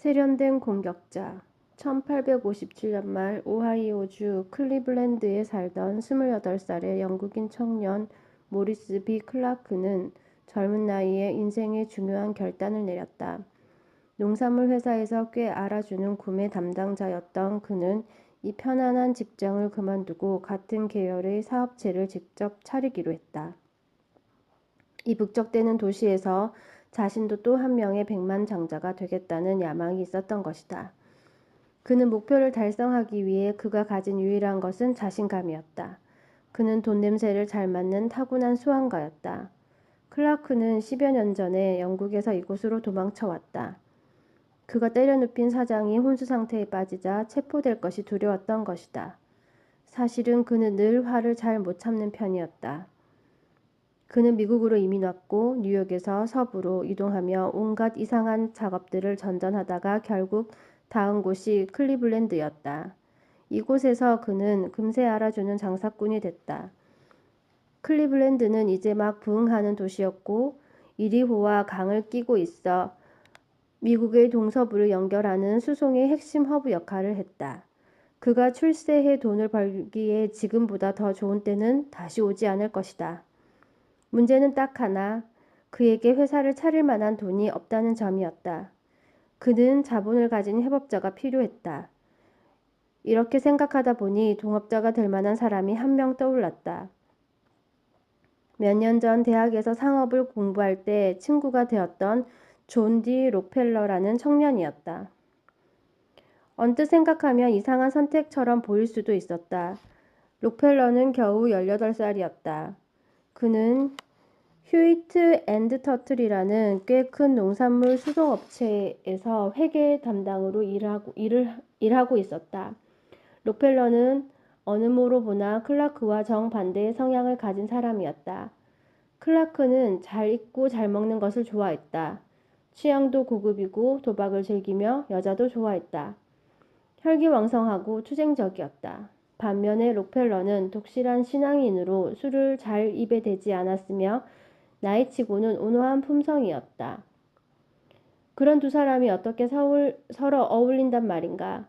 세련된 공격자. 1857년 말 오하이오주 클리블랜드에 살던 28살의 영국인 청년 모리스 B. 클라크는 젊은 나이에 인생의 중요한 결단을 내렸다. 농산물 회사에서 꽤 알아주는 구매 담당자였던 그는 이 편안한 직장을 그만두고 같은 계열의 사업체를 직접 차리기로 했다. 이 북적대는 도시에서 자신도 또 한 명의 백만장자가 되겠다는 야망이 있었던 것이다. 그는 목표를 달성하기 위해 그가 가진 유일한 것은 자신감이었다. 그는 돈 냄새를 잘 맡는 타고난 수완가였다. 클라크는 10여 년 전에 영국에서 이곳으로 도망쳐 왔다. 그가 때려눕힌 사장이 혼수 상태에 빠지자 체포될 것이 두려웠던 것이다. 사실은 그는 늘 화를 잘 못 참는 편이었다. 그는 미국으로 이민 왔고 뉴욕에서 서부로 이동하며 온갖 이상한 작업들을 전전하다가 결국 닿은 곳이 클리블랜드였다. 이곳에서 그는 금세 알아주는 장사꾼이 됐다. 클리블랜드는 이제 막 부흥하는 도시였고 이리호와 강을 끼고 있어 미국의 동서부를 연결하는 수송의 핵심 허브 역할을 했다. 그가 출세해 돈을 벌기에 지금보다 더 좋은 때는 다시 오지 않을 것이다. 문제는 딱 하나, 그에게 회사를 차릴 만한 돈이 없다는 점이었다. 그는 자본을 가진 협업자가 필요했다. 이렇게 생각하다 보니 동업자가 될 만한 사람이 한 명 떠올랐다. 몇 년 전 대학에서 상업을 공부할 때 친구가 되었던 존 디 록펠러라는 청년이었다. 언뜻 생각하면 이상한 선택처럼 보일 수도 있었다. 록펠러는 겨우 18살이었다. 그는 휴이트 앤드 터틀이라는 꽤 큰 농산물 수송업체에서 회계 담당으로 일하고 있었다. 록펠러는 어느 모로 보나 클라크와 정반대의 성향을 가진 사람이었다. 클라크는 잘 입고 잘 먹는 것을 좋아했다. 취향도 고급이고 도박을 즐기며 여자도 좋아했다. 혈기왕성하고 투쟁적이었다. 반면에 록펠러는 독실한 신앙인으로 술을 잘 입에 대지 않았으며 나이치고는 온화한 품성이었다. 그런 두 사람이 어떻게 서로 어울린단 말인가.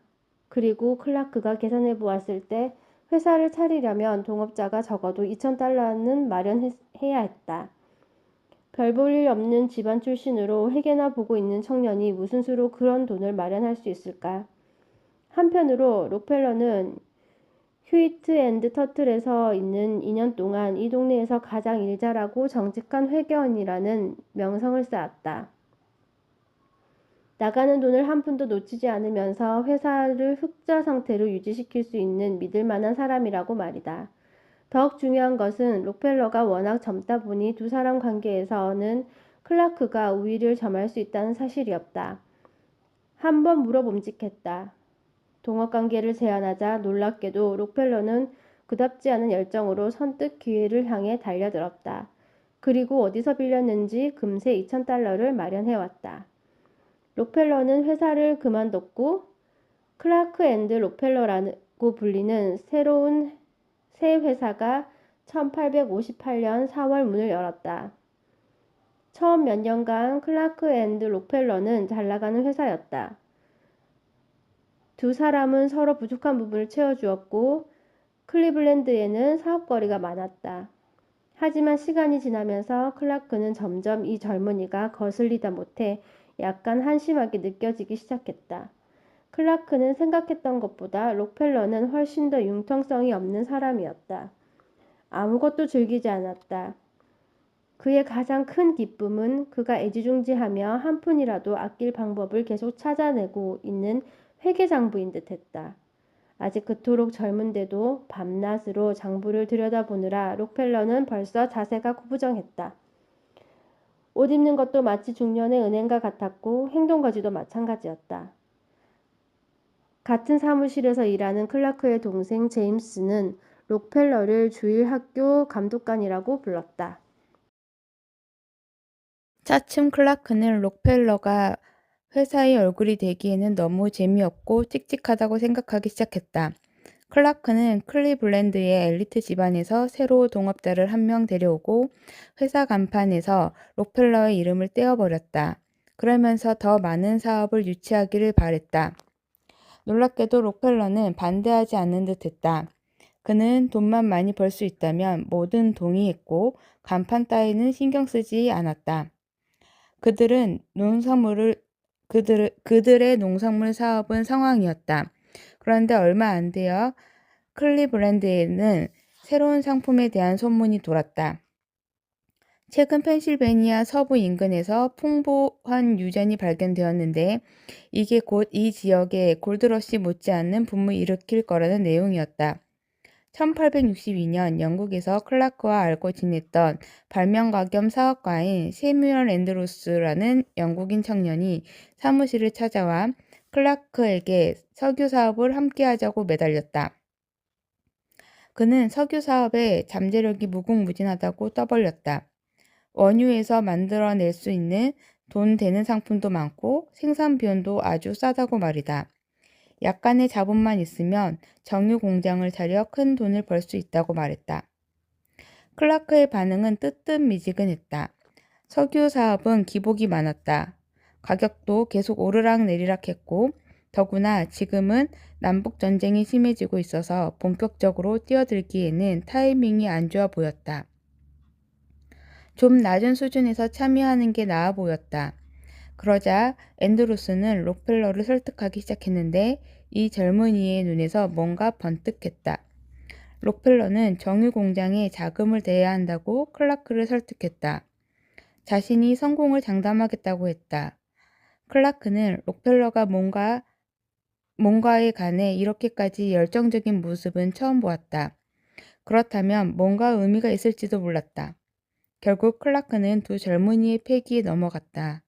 그리고 클라크가 계산해 보았을 때 회사를 차리려면 동업자가 적어도 2,000달러는 마련해야 했다. 별 볼 일 없는 집안 출신으로 회계나 보고 있는 청년이 무슨 수로 그런 돈을 마련할 수 있을까? 한편으로 록펠러는 휴이트 앤드 터틀에서 있는 2년 동안 이 동네에서 가장 일 잘하고 정직한 회계원이라는 명성을 쌓았다. 나가는 돈을 한 푼도 놓치지 않으면서 회사를 흑자 상태로 유지시킬 수 있는 믿을 만한 사람이라고 말이다. 더욱 중요한 것은 록펠러가 워낙 젊다 보니 두 사람 관계에서는 클라크가 우위를 점할 수 있다는 사실이었다. 한번 물어봄직했다. 동업관계를 제안하자 놀랍게도 록펠러는 그답지 않은 열정으로 선뜻 기회를 향해 달려들었다. 그리고 어디서 빌렸는지 금세 2,000달러를 마련해왔다. 록펠러는 회사를 그만뒀고 클라크 앤드 록펠러라고 불리는 새로운 새 회사가 1858년 4월 문을 열었다. 처음 몇 년간 클라크 앤드 록펠러는 잘나가는 회사였다. 두 사람은 서로 부족한 부분을 채워주었고 클리블랜드에는 사업거리가 많았다. 하지만 시간이 지나면서 클라크는 점점 이 젊은이가 거슬리다 못해 약간 한심하게 느껴지기 시작했다. 클라크는 생각했던 것보다 록펠러는 훨씬 더 융통성이 없는 사람이었다. 아무것도 즐기지 않았다. 그의 가장 큰 기쁨은 그가 애지중지하며 한 푼이라도 아낄 방법을 계속 찾아내고 있는 회계장부인 듯했다. 아직 그토록 젊은데도 밤낮으로 장부를 들여다보느라 록펠러는 벌써 자세가 구부정했다. 옷 입는 것도 마치 중년의 은행가 같았고 행동거지도 마찬가지였다. 같은 사무실에서 일하는 클라크의 동생 제임스는 록펠러를 주일 학교 감독관이라고 불렀다. 차츰 클라크는 록펠러가 회사의 얼굴이 되기에는 너무 재미없고 찍찍하다고 생각하기 시작했다. 클라크는 클리블랜드의 엘리트 집안에서 새로 동업자를 한 명 데려오고 회사 간판에서 록펠러의 이름을 떼어버렸다. 그러면서 더 많은 사업을 유치하기를 바랬다. 놀랍게도 록펠러는 반대하지 않는 듯했다. 그는 돈만 많이 벌 수 있다면 뭐든 동의했고 간판 따위는 신경 쓰지 않았다. 그들은 그들의 농산물 사업은 성황이었다. 그런데 얼마 안 되어 클리블랜드에는 새로운 상품에 대한 소문이 돌았다. 최근 펜실베니아 서부 인근에서 풍부한 유전이 발견되었는데 이게 곧 이 지역에 골드러시 못지않는 붐을 일으킬 거라는 내용이었다. 1862년 영국에서 클라크와 알고 지냈던 발명가 겸 사업가인 세뮤얼 앤드루스라는 영국인 청년이 사무실을 찾아와 클라크에게 석유 사업을 함께 하자고 매달렸다. 그는 석유 사업에 잠재력이 무궁무진하다고 떠벌렸다. 원유에서 만들어낼 수 있는 돈 되는 상품도 많고 생산 비용도 아주 싸다고 말이다. 약간의 자본만 있으면 정유 공장을 차려 큰 돈을 벌 수 있다고 말했다. 클라크의 반응은 뜨뜻미지근했다. 석유 사업은 기복이 많았다. 가격도 계속 오르락내리락 했고 더구나 지금은 남북 전쟁이 심해지고 있어서 본격적으로 뛰어들기에는 타이밍이 안 좋아 보였다. 좀 낮은 수준에서 참여하는 게 나아 보였다. 그러자 앤드루스는 록펠러를 설득하기 시작했는데 이 젊은이의 눈에서 뭔가 번뜩했다. 록펠러는 정유 공장에 자금을 대야 한다고 클라크를 설득했다. 자신이 성공을 장담하겠다고 했다. 클라크는 록펠러가 뭔가에 관해 이렇게까지 열정적인 모습은 처음 보았다. 그렇다면 뭔가 의미가 있을지도 몰랐다. 결국 클라크는 두 젊은이의 패기에 넘어갔다.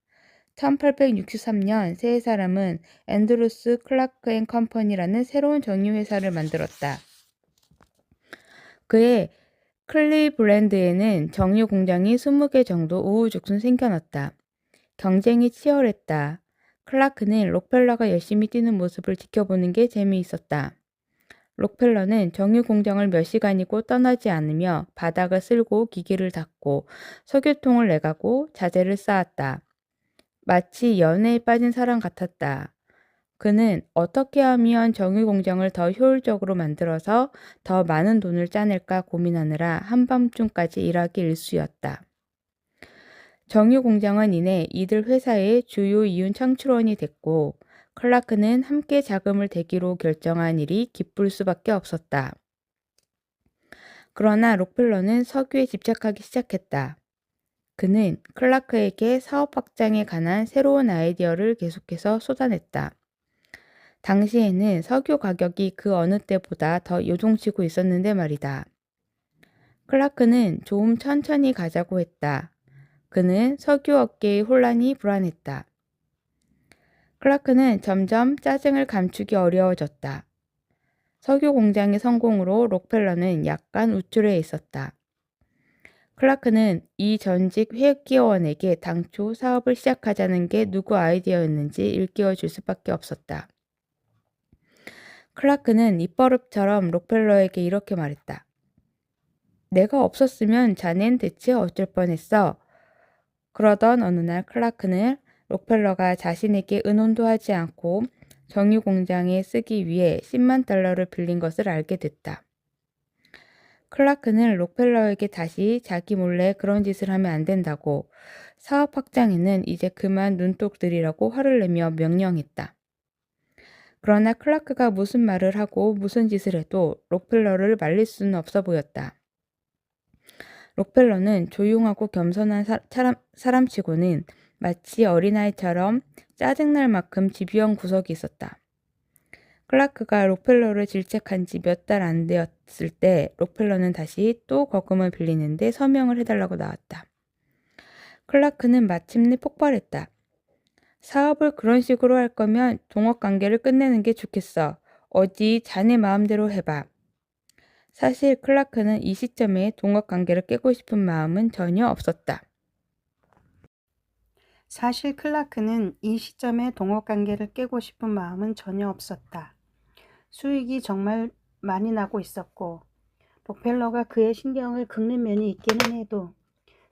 1863년 세 사람은 앤드루스 클라크 앤 컴퍼니라는 새로운 정유회사를 만들었다. 그의 클리블랜드에는 정유 공장이 20개 정도 우후죽순 생겨났다. 경쟁이 치열했다. 클라크는 록펠러가 열심히 뛰는 모습을 지켜보는 게 재미있었다. 록펠러는 정유 공장을 몇 시간이고 떠나지 않으며 바닥을 쓸고 기계를 닫고 석유통을 내가고 자재를 쌓았다. 마치 연애에 빠진 사람 같았다. 그는 어떻게 하면 정유 공장을 더 효율적으로 만들어서 더 많은 돈을 짜낼까 고민하느라 한밤중까지 일하기 일쑤였다. 정유 공장은 이내 이들 회사의 주요 이윤 창출원이 됐고 클라크는 함께 자금을 대기로 결정한 일이 기쁠 수밖에 없었다. 그러나 록펠러는 석유에 집착하기 시작했다. 그는 클라크에게 사업 확장에 관한 새로운 아이디어를 계속해서 쏟아냈다. 당시에는 석유 가격이 그 어느 때보다 더 요동치고 있었는데 말이다. 클라크는 좀 천천히 가자고 했다. 그는 석유 업계의 혼란이 불안했다. 클라크는 점점 짜증을 감추기 어려워졌다. 석유 공장의 성공으로 록펠러는 약간 우쭐해 있었다. 클라크는 이 전직 회계원에게 당초 사업을 시작하자는 게 누구 아이디어였는지 일깨워 줄 수밖에 없었다. 클라크는 입버릇처럼 록펠러에게 이렇게 말했다. 내가 없었으면 자넨 대체 어쩔 뻔했어. 그러던 어느 날 클라크는 록펠러가 자신에게 의논도 하지 않고 정유 공장에 쓰기 위해 10만 달러를 빌린 것을 알게 됐다. 클라크는 록펠러에게 다시 자기 몰래 그런 짓을 하면 안 된다고 사업 확장에는 이제 그만 눈독 들이라고 화를 내며 명령했다. 그러나 클라크가 무슨 말을 하고 무슨 짓을 해도 록펠러를 말릴 수는 없어 보였다. 록펠러는 조용하고 겸손한 사람치고는 마치 어린아이처럼 짜증날 만큼 집요한 구석이 있었다. 클라크가 록펠러를 질책한 지 몇 달 안 되었을 때 록펠러는 다시 또 거금을 빌리는데 서명을 해달라고 나왔다. 클라크는 마침내 폭발했다. 사업을 그런 식으로 할 거면 동업관계를 끝내는 게 좋겠어. 어디 자네 마음대로 해봐. 사실 클라크는 이 시점에 동업관계를 깨고 싶은 마음은 전혀 없었다. 사실 클라크는 이 시점에 동업관계를 깨고 싶은 마음은 전혀 없었다. 수익이 정말 많이 나고 있었고 록펠러가 그의 신경을 긁는 면이 있기는 해도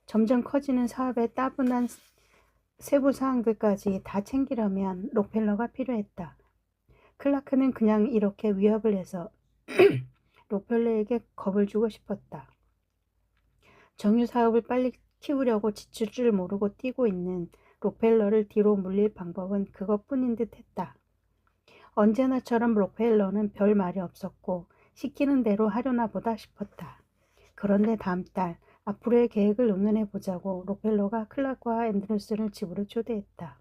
점점 커지는 사업에 따분한 세부 사항들까지 다 챙기려면 록펠러가 필요했다. 클라크는 그냥 이렇게 위협을 해서 록펠러에게 겁을 주고 싶었다. 정유 사업을 빨리 키우려고 지칠 줄 모르고 뛰고 있는 록펠러를 뒤로 물릴 방법은 그것뿐인 듯 했다. 언제나처럼 록펠러는 별 말이 없었고 시키는 대로 하려나 보다 싶었다. 그런데 다음 달 앞으로의 계획을 의논해 보자고 록펠러가 클라크와 앤드루스를 집으로 초대했다.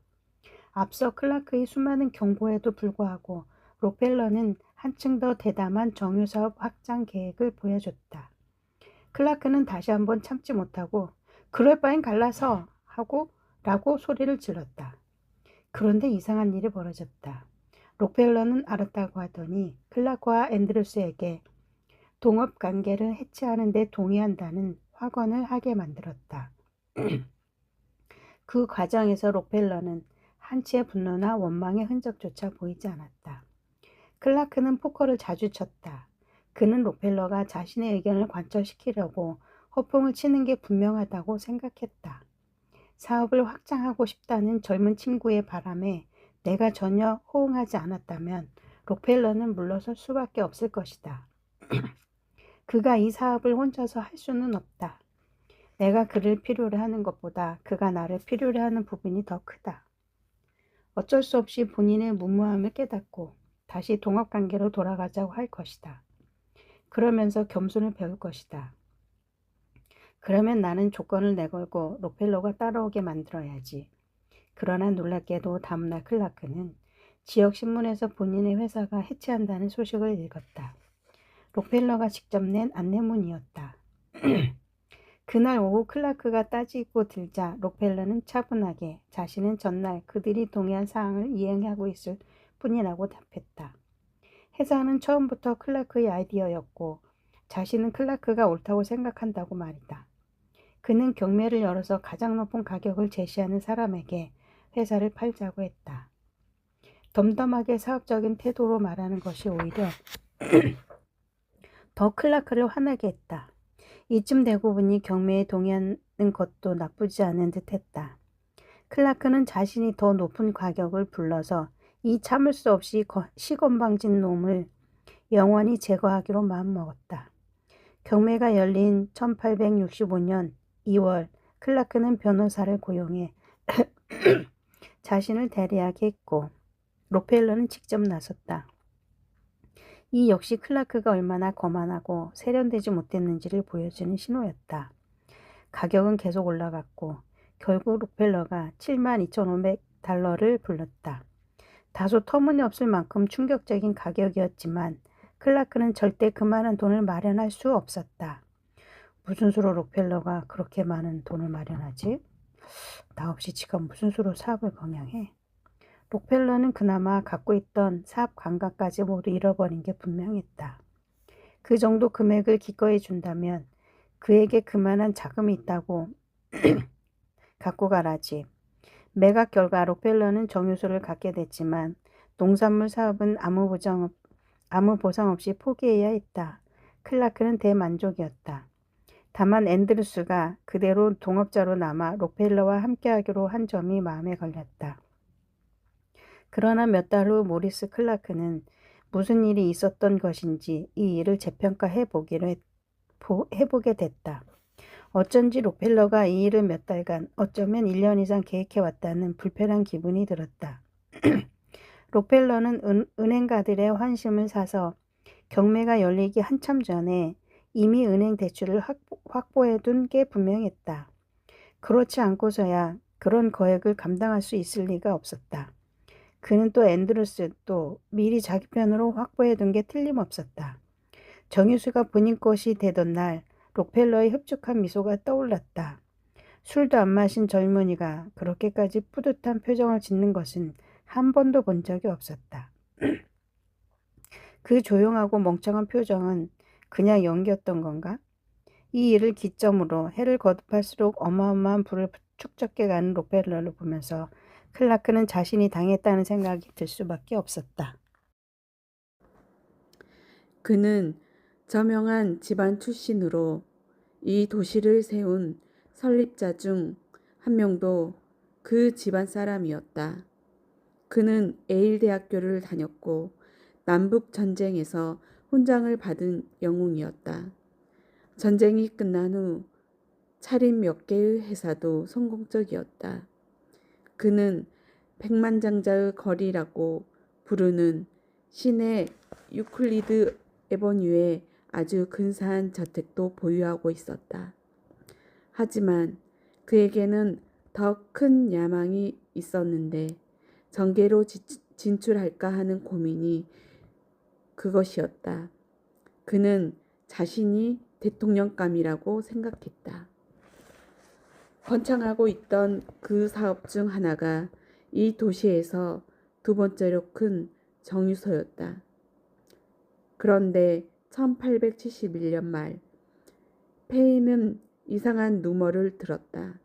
앞서 클라크의 수많은 경고에도 불구하고 록펠러는 한층 더 대담한 정유사업 확장 계획을 보여줬다. 클라크는 다시 한번 참지 못하고 그럴 바엔 갈라서 하고 라고 소리를 질렀다. 그런데 이상한 일이 벌어졌다. 록펠러는 알았다고 하더니 클라크와 앤드루스에게 동업 관계를 해체하는 데 동의한다는 확언을 하게 만들었다. 그 과정에서 록펠러는 한치의 분노나 원망의 흔적조차 보이지 않았다. 클라크는 포커를 자주 쳤다. 그는 록펠러가 자신의 의견을 관철시키려고 허풍을 치는 게 분명하다고 생각했다. 사업을 확장하고 싶다는 젊은 친구의 바람에 내가 전혀 호응하지 않았다면 록펠러는 물러설 수밖에 없을 것이다. 그가 이 사업을 혼자서 할 수는 없다. 내가 그를 필요로 하는 것보다 그가 나를 필요로 하는 부분이 더 크다. 어쩔 수 없이 본인의 무모함을 깨닫고 다시 동업관계로 돌아가자고 할 것이다. 그러면서 겸손을 배울 것이다. 그러면 나는 조건을 내걸고 록펠러가 따라오게 만들어야지. 그러나 놀랍게도 다음날 클라크는 지역 신문에서 본인의 회사가 해체한다는 소식을 읽었다. 록펠러가 직접 낸 안내문이었다. 그날 오후 클라크가 따지고 들자 록펠러는 차분하게 자신은 전날 그들이 동의한 사항을 이행하고 있을 뿐이라고 답했다. 회사는 처음부터 클라크의 아이디어였고 자신은 클라크가 옳다고 생각한다고 말이다. 그는 경매를 열어서 가장 높은 가격을 제시하는 사람에게 회사를 팔자고 했다. 덤덤하게 사업적인 태도로 말하는 것이 오히려 더 클라크를 화나게 했다. 이쯤 되고 보니 경매에 동의하는 것도 나쁘지 않은 듯 했다. 클라크는 자신이 더 높은 가격을 불러서 이 참을 수 없이 시건방진 놈을 영원히 제거하기로 마음먹었다. 경매가 열린 1865년 2월 클라크는 변호사를 고용해 자신을 대리하게 했고 록펠러는 직접 나섰다. 이 역시 클라크가 얼마나 거만하고 세련되지 못했는지를 보여주는 신호였다. 가격은 계속 올라갔고 결국 록펠러가 72,500달러를 불렀다. 다소 터무니없을 만큼 충격적인 가격이었지만 클라크는 절대 그만한 돈을 마련할 수 없었다. 무슨 수로 록펠러가 그렇게 많은 돈을 마련하지? 나 없이 지가 무슨 수로 사업을 경영해? 록펠러는 그나마 갖고 있던 사업 감각까지 모두 잃어버린 게 분명했다. 그 정도 금액을 기꺼이 준다면 그에게 그만한 자금이 있다고 갖고 가라지. 매각 결과 록펠러는 정유소를 갖게 됐지만 농산물 사업은 아무 보상 없이 포기해야 했다. 클라크는 대만족이었다. 다만 앤드루스가 그대로 동업자로 남아 록펠러와 함께하기로 한 점이 마음에 걸렸다. 그러나 몇 달 후 모리스 클라크는 무슨 일이 있었던 것인지 이 일을 재평가해 해보게 됐다. 어쩐지 록펠러가 이 일을 몇 달간 어쩌면 1년 이상 계획해왔다는 불편한 기분이 들었다. 록펠러는 은행가들의 환심을 사서 경매가 열리기 한참 전에 이미 은행 대출을 확보해둔 게 분명했다. 그렇지 않고서야 그런 거액을 감당할 수 있을 리가 없었다. 그는 또 앤드루스도 미리 자기 편으로 확보해둔 게 틀림없었다. 정유수가 본인 것이 되던 날 록펠러의 흡족한 미소가 떠올랐다. 술도 안 마신 젊은이가 그렇게까지 뿌듯한 표정을 짓는 것은 한 번도 본 적이 없었다. 그 조용하고 멍청한 표정은 그냥 연기였던 건가? 이 일을 기점으로 해를 거듭할수록 어마어마한 부를 축적해가는 록펠러를 보면서 클라크는 자신이 당했다는 생각이 들 수밖에 없었다. 그는 저명한 집안 출신으로 이 도시를 세운 설립자 중 한 명도 그 집안 사람이었다. 그는 에일 대학교를 다녔고 남북 전쟁에서 훈장을 받은 영웅이었다. 전쟁이 끝난 후 차린 몇 개의 회사도 성공적이었다. 그는 백만장자의 거리라고 부르는 시내 유클리드 에버뉴에 아주 근사한 저택도 보유하고 있었다. 하지만 그에게는 더 큰 야망이 있었는데 정계로 진출할까 하는 고민이 그것이었다. 그는 자신이 대통령감이라고 생각했다. 번창하고 있던 그 사업 중 하나가 이 도시에서 두 번째로 큰 정유소였다. 그런데 1871년 말 페이는 이상한 루머를 들었다.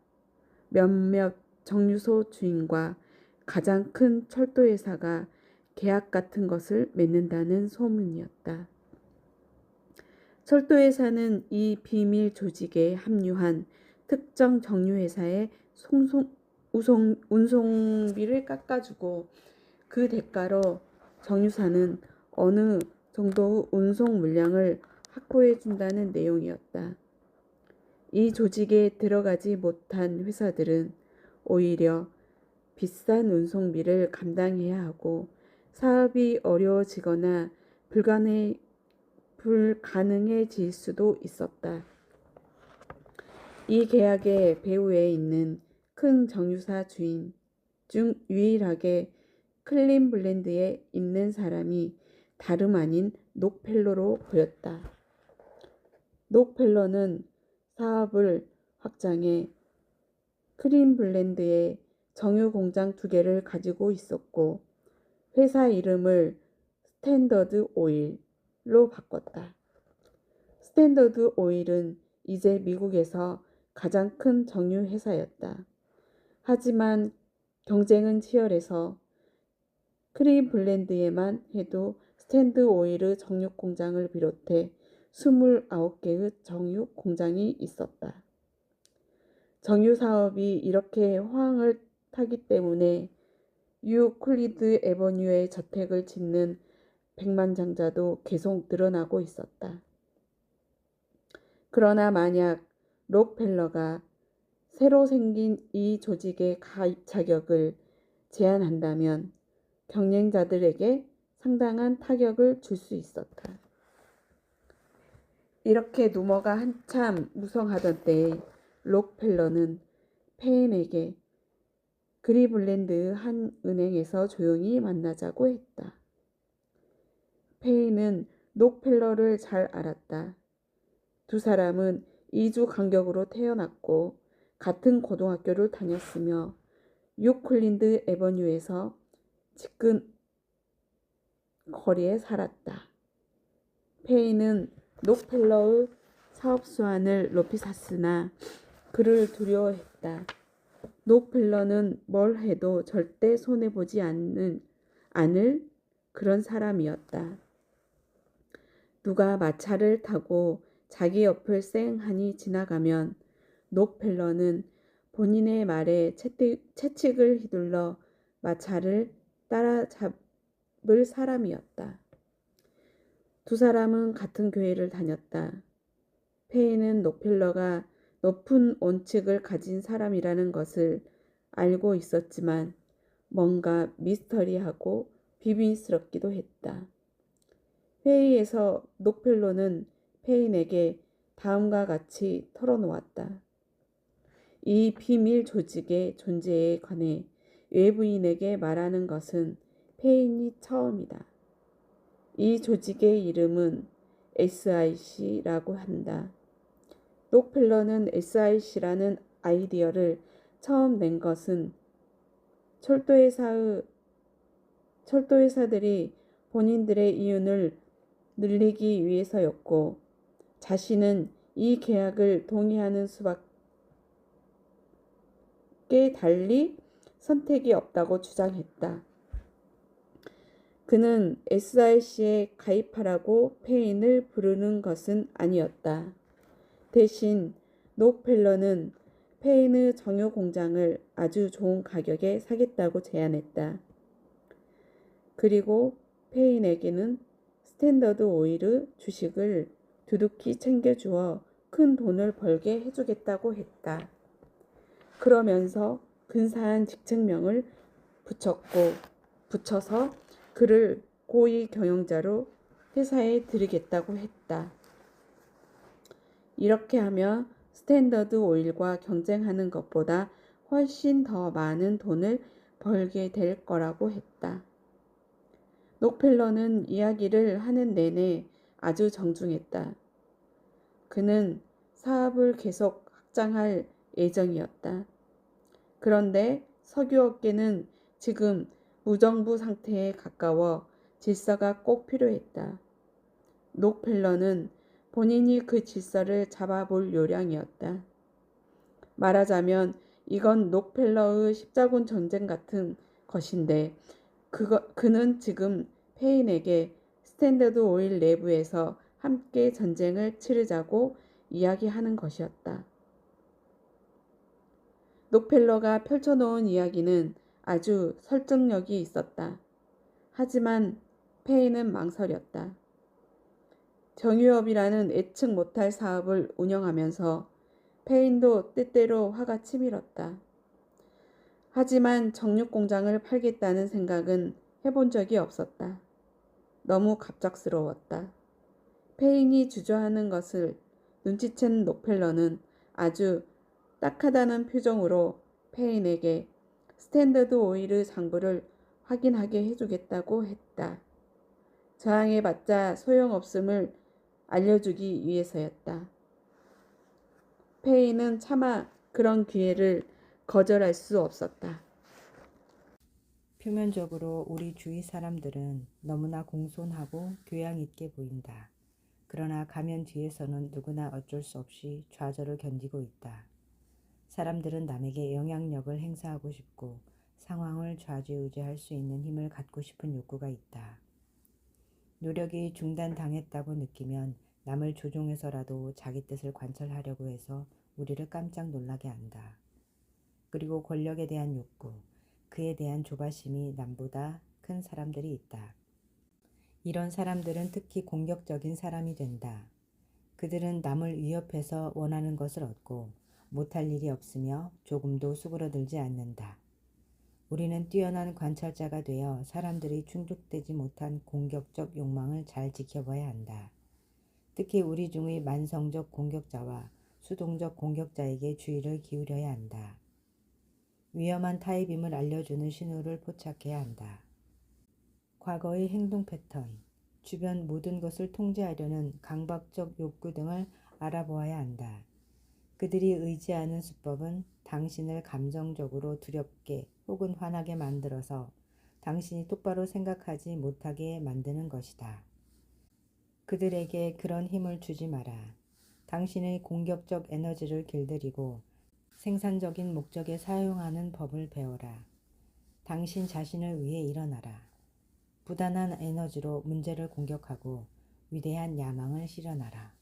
몇몇 정유소 주인과 가장 큰 철도회사가 계약 같은 것을 맺는다는 소문이었다. 철도회사는 이 비밀 조직에 합류한 특정 정유회사의 운송비를 깎아주고 그 대가로 정유사는 어느 정도의 운송 물량을 확보해준다는 내용이었다. 이 조직에 들어가지 못한 회사들은 오히려 비싼 운송비를 감당해야 하고 사업이 어려워지거나 불가능해질 수도 있었다. 이 계약의 배후에 있는 큰 정유사 주인 중 유일하게 클린블랜드에 있는 사람이 다름 아닌 록펠러로 보였다. 록펠러는 사업을 확장해 클린블랜드에 정유 공장 2개를 가지고 있었고 회사 이름을 스탠더드 오일로 바꿨다. 스탠더드 오일은 이제 미국에서 가장 큰 정유 회사였다. 하지만 경쟁은 치열해서 클린블랜드에만 해도 스탠드 오일의 정유 공장을 비롯해 29개의 정유 공장이 있었다. 정유 사업이 이렇게 호황을 타기 때문에 유클리드 에버뉴에 저택을 짓는 백만장자도 계속 늘어나고 있었다. 그러나 만약 록펠러가 새로 생긴 이 조직의 가입 자격을 제한한다면 경쟁자들에게 상당한 타격을 줄 수 있었다. 이렇게 루머가 한참 무성하던 때에 록펠러는 페인에게 그리블랜드의 한 은행에서 조용히 만나자고 했다. 페인은 록펠러를 잘 알았다. 두 사람은 2주 간격으로 태어났고 같은 고등학교를 다녔으며 유클린드 에버뉴에서 집근 거리에 살았다. 페인은 록펠러의 사업 수완을 높이 샀으나 그를 두려워했다. 록펠러는 뭘 해도 절대 손해보지 않을 그런 사람이었다. 누가 마차를 타고 자기 옆을 쌩하니 지나가면 록펠러는 본인의 말에 채찍을 휘둘러 마차를 따라잡을 사람이었다. 두 사람은 같은 교회를 다녔다. 페이는 록펠러가 높은 원칙을 가진 사람이라는 것을 알고 있었지만 뭔가 미스터리하고 비밀스럽기도 했다. 회의에서 록펠러는 페인에게 다음과 같이 털어놓았다. 이 비밀 조직의 존재에 관해 외부인에게 말하는 것은 페인이 처음이다. 이 조직의 이름은 SIC라고 한다. 록펠러는 SIC라는 아이디어를 처음 낸 것은 철도회사들이 본인들의 이윤을 늘리기 위해서였고 자신은 이 계약을 동의하는 수밖에 달리 선택이 없다고 주장했다. 그는 SIC에 가입하라고 페인을 부르는 것은 아니었다. 대신 록펠러는 페인의 정유 공장을 아주 좋은 가격에 사겠다고 제안했다. 그리고 페인에게는 스탠더드 오일의 주식을 두둑히 챙겨주어 큰 돈을 벌게 해주겠다고 했다. 그러면서 근사한 직책명을 붙여서 그를 고위 경영자로 회사에 들이겠다고 했다. 이렇게 하면 스탠더드 오일과 경쟁하는 것보다 훨씬 더 많은 돈을 벌게 될 거라고 했다. 록펠러는 이야기를 하는 내내 아주 정중했다. 그는 사업을 계속 확장할 예정이었다. 그런데 석유업계는 지금 무정부 상태에 가까워 질서가 꼭 필요했다. 록펠러는 본인이 그 질서를 잡아볼 요량이었다. 말하자면 이건 록펠러의 십자군 전쟁 같은 것인데 그는 지금 페인에게 스탠더드 오일 내부에서 함께 전쟁을 치르자고 이야기하는 것이었다. 록펠러가 펼쳐놓은 이야기는 아주 설득력이 있었다. 하지만 페인은 망설였다. 정유업이라는 예측 못할 사업을 운영하면서 페인도 때때로 화가 치밀었다. 하지만 정육공장을 팔겠다는 생각은 해본 적이 없었다. 너무 갑작스러웠다. 페인이 주저하는 것을 눈치챈 록펠러는 아주 딱하다는 표정으로 페인에게 스탠더드 오일의 장부를 확인하게 해주겠다고 했다. 저항해봤자 소용없음을 알려주기 위해서였다. 페인은 차마 그런 기회를 거절할 수 없었다. 표면적으로 우리 주위 사람들은 너무나 공손하고 교양 있게 보인다. 그러나 가면 뒤에서는 누구나 어쩔 수 없이 좌절을 견디고 있다. 사람들은 남에게 영향력을 행사하고 싶고 상황을 좌지우지할 수 있는 힘을 갖고 싶은 욕구가 있다. 노력이 중단당했다고 느끼면 남을 조종해서라도 자기 뜻을 관철하려고 해서 우리를 깜짝 놀라게 한다. 그리고 권력에 대한 욕구, 그에 대한 조바심이 남보다 큰 사람들이 있다. 이런 사람들은 특히 공격적인 사람이 된다. 그들은 남을 위협해서 원하는 것을 얻고 못할 일이 없으며 조금도 수그러들지 않는다. 우리는 뛰어난 관찰자가 되어 사람들이 충족되지 못한 공격적 욕망을 잘 지켜봐야 한다. 특히 우리 중의 만성적 공격자와 수동적 공격자에게 주의를 기울여야 한다. 위험한 타입임을 알려주는 신호를 포착해야 한다. 과거의 행동 패턴, 주변 모든 것을 통제하려는 강박적 욕구 등을 알아보아야 한다. 그들이 의지하는 수법은 당신을 감정적으로 두렵게 혹은 화나게 만들어서 당신이 똑바로 생각하지 못하게 만드는 것이다. 그들에게 그런 힘을 주지 마라. 당신의 공격적 에너지를 길들이고 생산적인 목적에 사용하는 법을 배워라. 당신 자신을 위해 일어나라. 부단한 에너지로 문제를 공격하고 위대한 야망을 실현하라.